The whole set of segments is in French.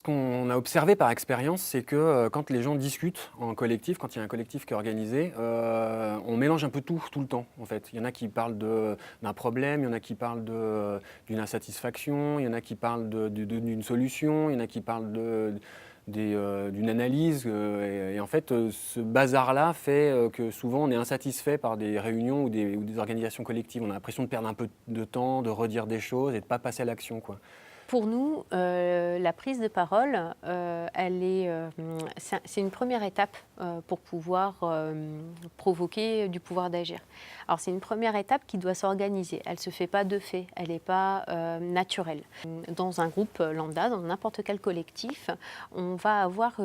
Ce qu'on a observé par expérience, c'est que quand les gens discutent en collectif, quand il y a un collectif qui est organisé, on mélange un peu tout le temps, en fait. Il y en a qui parlent d'un problème, il y en a qui parlent d'une insatisfaction, il y en a qui parlent d'une solution, il y en a qui parlent d'une analyse. Et en fait, ce bazar-là fait que souvent on est insatisfait par des réunions ou des organisations collectives. On a l'impression de perdre un peu de temps, de redire des choses et de ne pas passer à l'action, quoi. Pour nous, la prise de parole, c'est une première étape pour pouvoir provoquer du pouvoir d'agir. Alors c'est une première étape qui doit s'organiser. Elle ne se fait pas de fait, elle n'est pas naturelle. Dans un groupe lambda, dans n'importe quel collectif, on va avoir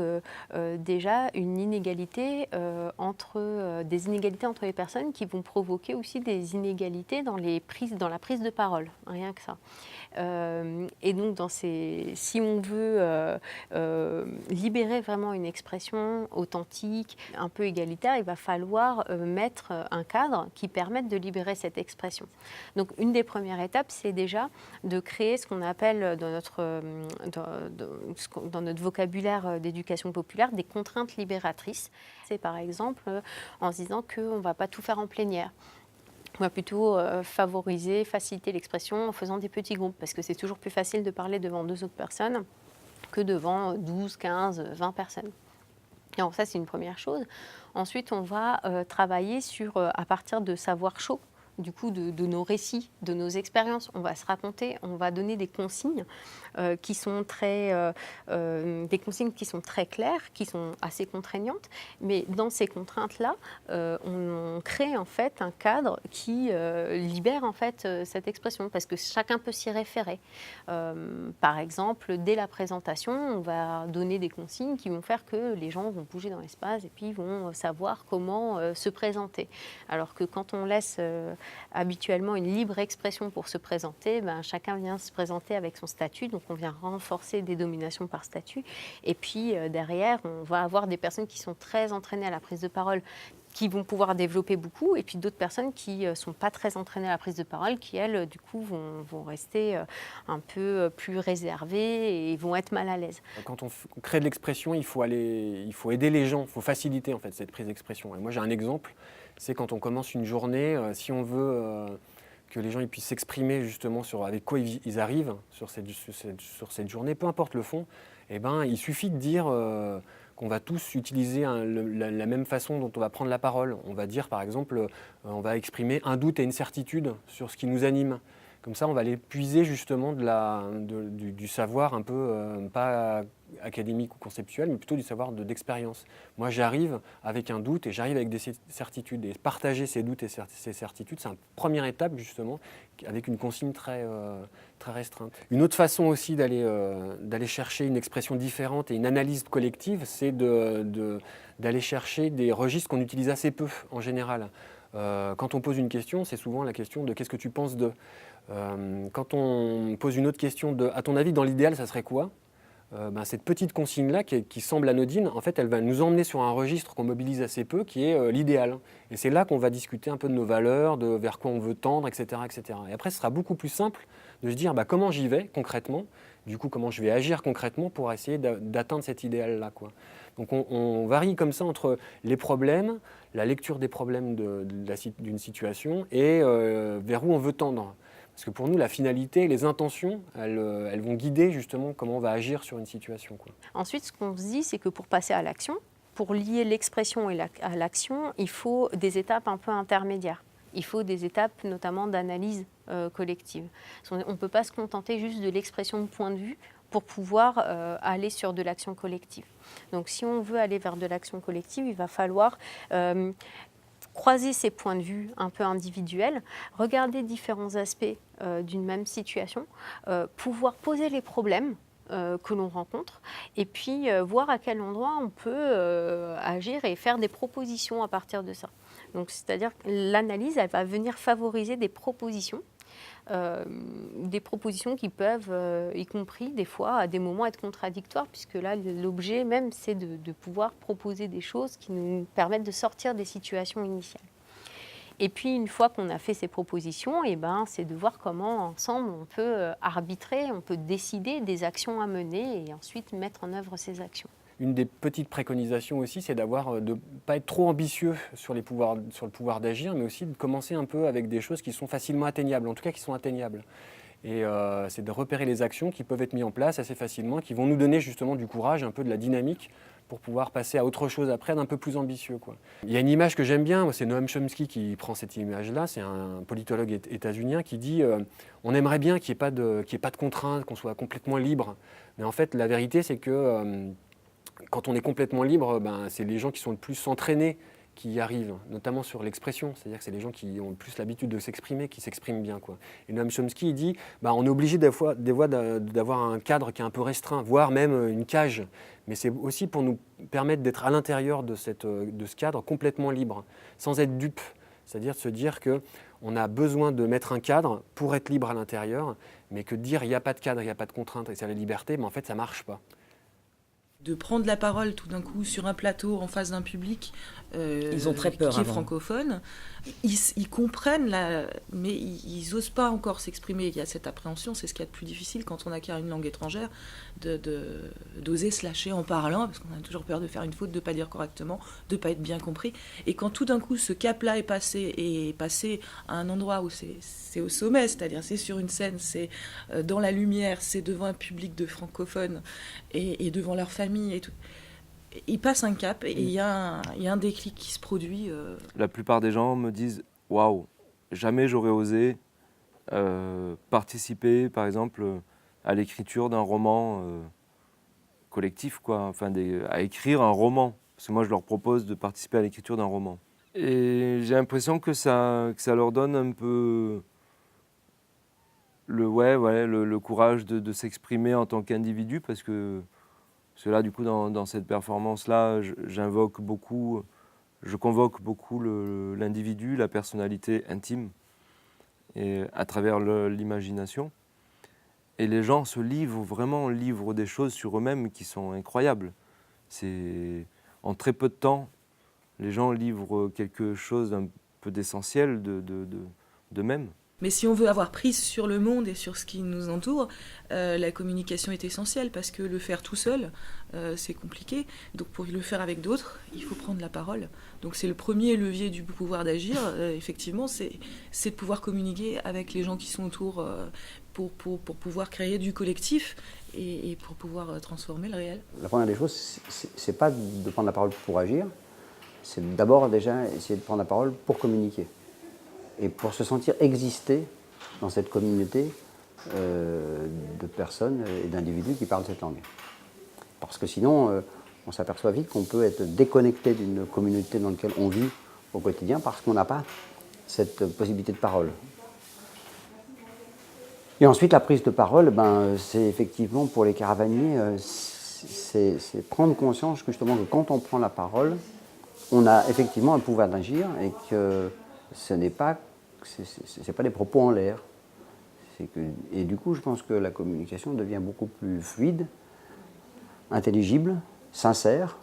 déjà une inégalité des inégalités entre les personnes qui vont provoquer aussi des inégalités dans la prise de parole, rien que ça. Et donc, si on veut libérer vraiment une expression authentique, un peu égalitaire, il va falloir mettre un cadre qui permette de libérer cette expression. Donc, une des premières étapes, c'est déjà de créer ce qu'on appelle dans notre vocabulaire d'éducation populaire des contraintes libératrices. C'est par exemple en se disant qu'on ne va pas tout faire en plénière. On va plutôt faciliter l'expression en faisant des petits groupes, parce que c'est toujours plus facile de parler devant 2 autres personnes que devant 12, 15, 20 personnes. Alors ça, c'est une première chose. Ensuite, on va travailler à partir de savoirs chauds, du coup, de nos récits, de nos expériences. On va se raconter, on va donner des consignes qui sont très claires, qui sont assez contraignantes. Mais dans ces contraintes-là, on crée en fait un cadre qui libère en fait cette expression, parce que chacun peut s'y référer. Par exemple, dès la présentation, on va donner des consignes qui vont faire que les gens vont bouger dans l'espace et puis vont savoir comment se présenter. Alors que quand on laisse habituellement une libre expression pour se présenter, chacun vient se présenter avec son statut, donc on vient renforcer des dominations par statut. Et puis derrière, on va avoir des personnes qui sont très entraînées à la prise de parole, qui vont pouvoir développer beaucoup, et puis d'autres personnes qui ne sont pas très entraînées à la prise de parole, qui, elles, du coup, vont rester un peu plus réservées et vont être mal à l'aise. Quand on crée de l'expression, il faut aider les gens, il faut faciliter en fait cette prise d'expression. Et moi j'ai un exemple, c'est quand on commence une journée, si on veut que les gens ils puissent s'exprimer justement sur avec quoi ils arrivent sur cette journée, peu importe le fond, eh ben, il suffit de dire qu'on va tous utiliser la même façon dont on va prendre la parole. On va dire par exemple, on va exprimer un doute et une certitude sur ce qui nous anime. Comme ça, on va aller puiser justement du savoir un peu, pas académique ou conceptuel, mais plutôt du savoir d'expérience. Moi, j'arrive avec un doute et j'arrive avec des certitudes. Et partager ces doutes et ces certitudes, c'est une première étape justement, avec une consigne très restreinte. Une autre façon aussi d'aller chercher une expression différente et une analyse collective, c'est d'aller chercher des registres qu'on utilise assez peu en général. Quand on pose une question, c'est souvent la question de « qu'est-ce que tu penses de ?» Quand on pose une autre question de « à ton avis, dans l'idéal, ça serait quoi ?» Cette petite consigne-là, qui semble anodine, en fait, elle va nous emmener sur un registre qu'on mobilise assez peu, qui est l'idéal. Et c'est là qu'on va discuter un peu de nos valeurs, de vers quoi on veut tendre, etc., etc. Et après, ce sera beaucoup plus simple de se dire comment j'y vais concrètement, du coup, comment je vais agir concrètement pour essayer d'atteindre cet idéal-là, quoi. Donc on varie comme ça entre les problèmes, la lecture des problèmes d'une situation et vers où on veut tendre. Parce que pour nous, la finalité, les intentions, elles vont guider justement comment on va agir sur une situation, quoi. Ensuite, ce qu'on se dit, c'est que pour passer à l'action, pour lier l'expression à l'action, il faut des étapes un peu intermédiaires. Il faut des étapes notamment d'analyse collective. On ne peut pas se contenter juste de l'expression de point de vue pour pouvoir aller sur de l'action collective. Donc si on veut aller vers de l'action collective, il va falloir croiser ces points de vue un peu individuels, regarder différents aspects d'une même situation, pouvoir poser les problèmes que l'on rencontre, et puis voir à quel endroit on peut agir et faire des propositions à partir de ça. Donc, c'est-à-dire que l'analyse, elle va venir favoriser des propositions qui peuvent, y compris des fois, à des moments être contradictoires, puisque là, l'objet même, c'est de pouvoir proposer des choses qui nous permettent de sortir des situations initiales. Et puis, une fois qu'on a fait ces propositions, c'est de voir comment, ensemble, on peut arbitrer, on peut décider des actions à mener et ensuite mettre en œuvre ces actions. Une des petites préconisations aussi, c'est de ne pas être trop ambitieux sur le pouvoir d'agir, mais aussi de commencer un peu avec des choses qui sont facilement atteignables, en tout cas qui sont atteignables. Et c'est de repérer les actions qui peuvent être mises en place assez facilement, qui vont nous donner justement du courage, un peu de la dynamique, pour pouvoir passer à autre chose après, d'un peu plus ambitieux, quoi. Il y a une image que j'aime bien, c'est Noam Chomsky qui prend cette image-là, c'est un politologue états-unien qui dit on aimerait bien qu'il n'y ait pas de contraintes, qu'on soit complètement libre. Mais en fait, la vérité, c'est que quand on est complètement libre, c'est les gens qui sont le plus entraînés qui y arrivent, notamment sur l'expression. C'est-à-dire que c'est les gens qui ont le plus l'habitude de s'exprimer, qui s'expriment bien, quoi. Et Noam Chomsky, il dit on est obligé des fois d'avoir un cadre qui est un peu restreint, voire même une cage. Mais c'est aussi pour nous permettre d'être à l'intérieur de ce cadre complètement libre, sans être dupe. C'est-à-dire de se dire qu'on a besoin de mettre un cadre pour être libre à l'intérieur, mais que dire il n'y a pas de cadre, il n'y a pas de contrainte et c'est la liberté, en fait ça ne marche pas. De prendre la parole tout d'un coup sur un plateau en face d'un public ils ont très peur qui est avant. francophone, ils comprennent, mais ils n'osent pas encore s'exprimer. Il y a cette appréhension, c'est ce qu'il y a de plus difficile quand on acquiert une langue étrangère, d'oser se lâcher en parlant, parce qu'on a toujours peur de faire une faute, de ne pas dire correctement, de ne pas être bien compris. Et quand tout d'un coup ce cap-là est passé à un endroit où c'est au sommet, c'est-à-dire c'est sur une scène, c'est dans la lumière, c'est devant un public de francophones et devant leur famille et tout. Il passe un cap et il y a un déclic qui se produit. La plupart des gens me disent « Waouh, jamais j'aurais osé participer, par exemple, à l'écriture d'un roman collectif, quoi. Enfin, à écrire un roman. » Parce que moi, je leur propose de participer à l'écriture d'un roman. Et j'ai l'impression que ça leur donne un peu le courage de s'exprimer en tant qu'individu, parce que là, du coup, dans cette performance-là, je convoque beaucoup l'individu, la personnalité intime, et à travers l'imagination. Et les gens livrent des choses sur eux-mêmes qui sont incroyables. En très peu de temps, les gens livrent quelque chose d'un peu d'essentiel d'eux-mêmes. Mais si on veut avoir prise sur le monde et sur ce qui nous entoure, la communication est essentielle, parce que le faire tout seul, c'est compliqué. Donc pour le faire avec d'autres, il faut prendre la parole. Donc c'est le premier levier du pouvoir d'agir, effectivement, c'est de pouvoir communiquer avec les gens qui sont autour pour pouvoir créer du collectif et pour pouvoir transformer le réel. La première des choses, c'est pas de prendre la parole pour agir, c'est d'abord déjà essayer de prendre la parole pour communiquer. Et pour se sentir exister dans cette communauté de personnes et d'individus qui parlent cette langue. Parce que sinon, on s'aperçoit vite qu'on peut être déconnecté d'une communauté dans laquelle on vit au quotidien parce qu'on n'a pas cette possibilité de parole. Et ensuite, la prise de parole, c'est effectivement pour les caravaniers, c'est prendre conscience justement que quand on prend la parole, on a effectivement un pouvoir d'agir et que ce n'est pas des propos en l'air. Et du coup, je pense que la communication devient beaucoup plus fluide, intelligible, sincère,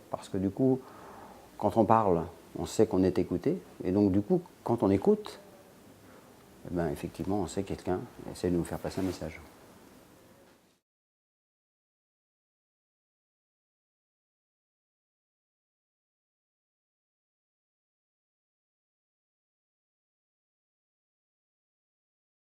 parce que du coup, quand on parle, on sait qu'on est écouté, et donc du coup, quand on écoute, effectivement, on sait que quelqu'un essaie de nous faire passer un message.